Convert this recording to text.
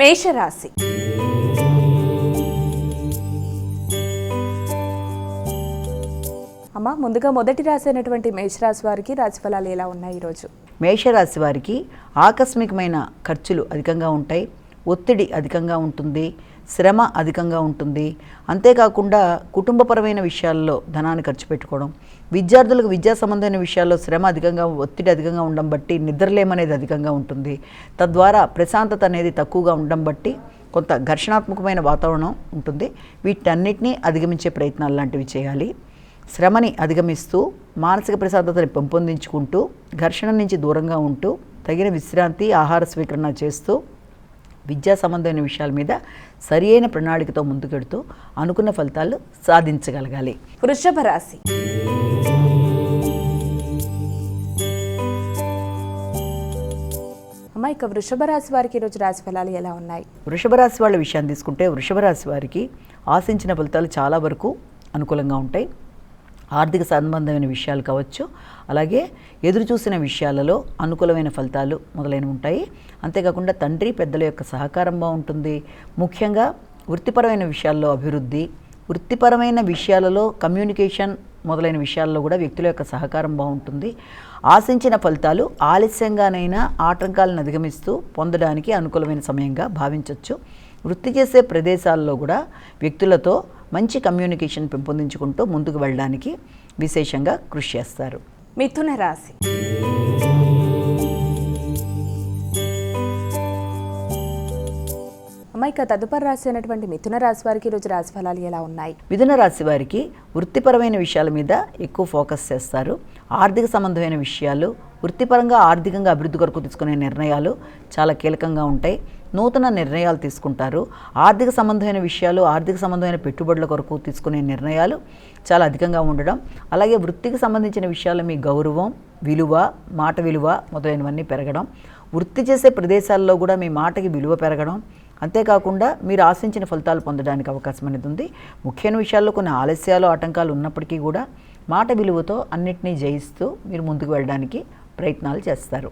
మేషరాశి. అమ్మ, ముందుగా మొదటి రాశి అయినటువంటి మేషరాశి వారికి రాశిఫలాలు ఎలా ఉన్నాయి ఈరోజు? మేషరాశి వారికి ఆకస్మికమైన ఖర్చులు అధికంగా ఉంటాయి, ఒత్తిడి అధికంగా ఉంటుంది, శ్రమ అధికంగా ఉంటుంది. అంతేకాకుండా కుటుంబపరమైన విషయాల్లో ధనాన్ని ఖర్చు పెట్టుకోవడం, విద్యార్థులకు విద్యా సంబంధమైన విషయాల్లో శ్రమ అధికంగా, ఒత్తిడి అధికంగా ఉండడం బట్టి నిద్రలేమనేది అధికంగా ఉంటుంది. తద్వారా ప్రశాంతత అనేది తక్కువగా ఉండడం బట్టి కొంత ఘర్షణాత్మకమైన వాతావరణం ఉంటుంది. వీటన్నిటినీ అధిగమించే ప్రయత్నాలు లాంటివి చేయాలి. శ్రమని అధిగమిస్తూ మానసిక ప్రశాంతతని పెంపొందించుకుంటూ ఘర్షణ నుంచి దూరంగా ఉంటూ తగిన విశ్రాంతి, ఆహార స్వీకరణ చేస్తూ విద్యా సంబంధమైన విషయాల మీద సరి అయిన ప్రణాళికతో ముందుకెడుతూ అనుకున్న ఫలితాలు సాధించగలగాలి. వృషభ రాశి. అమ్మ, ఇక వృషభ రాశి వారికి ఈరోజు రాశి ఫలాలు ఎలా ఉన్నాయి? వృషభ రాశి వాళ్ళ విషయాన్ని తీసుకుంటే వృషభ రాశి వారికి ఆశించిన ఫలితాలు చాలా వరకు అనుకూలంగా ఉంటాయి. ఆర్థిక సంబంధమైన విషయాలు కావచ్చు, అలాగే ఎదురు చూసిన విషయాలలో అనుకూలమైన ఫలితాలు మొదలైనవి ఉంటాయి. అంతేకాకుండా తండ్రి పెద్దల యొక్క సహకారం బాగుంటుంది. ముఖ్యంగా వృత్తిపరమైన విషయాల్లో అభివృద్ధి, వృత్తిపరమైన విషయాలలో కమ్యూనికేషన్ మొదలైన విషయాల్లో కూడా వ్యక్తుల యొక్క సహకారం బాగుంటుంది. ఆశించిన ఫలితాలు ఆలస్యంగానైనా ఆటంకాలను అధిగమిస్తూ పొందడానికి అనుకూలమైన సమయంగా భావించవచ్చు. వృత్తి చేసే ప్రదేశాల్లో కూడా వ్యక్తులతో మంచి కమ్యూనికేషన్ పెంపొందించుకుంటూ ముందుకు వెళ్ళడానికి విశేషంగా కృషి చేస్తారు. మిథున రాశి. అమ్మ, ఇక తదుపరి రాశి అయినటువంటి మిథున రాశి వారికి ఈరోజు రాశి ఫలాలు ఎలా ఉన్నాయి? మిథున రాశి వారికి వృత్తిపరమైన విషయాల మీద ఎక్కువ ఫోకస్ చేస్తారు. ఆర్థిక సంబంధమైన విషయాలు, వృత్తిపరంగా ఆర్థికంగా అభివృద్ధి కొరకు తీసుకునే నిర్ణయాలు చాలా కీలకంగా ఉంటాయి. నూతన నిర్ణయాలు తీసుకుంటారు. ఆర్థిక సంబంధమైన విషయాలు, ఆర్థిక సంబంధమైన పెట్టుబడుల కొరకు తీసుకునే నిర్ణయాలు చాలా అధికంగా ఉండడం, అలాగే వృత్తికి సంబంధించిన విషయాలు మీ గౌరవం, విలువ, మాట విలువ మొదలైనవన్నీ పెరగడం, వృత్తి చేసే ప్రదేశాల్లో కూడా మీ మాటకి విలువ పెరగడం, అంతేకాకుండా మీరు ఆశించిన ఫలితాలు పొందడానికి అవకాశం అనేది ఉంది. ముఖ్యమైన విషయాల్లో కొన్ని ఆలస్యాలు, ఆటంకాలు ఉన్నప్పటికీ కూడా మాట విలువతో అన్నిటినీ జయిస్తూ మీరు ముందుకు వెళ్ళడానికి ప్రయత్నాలు చేస్తారు.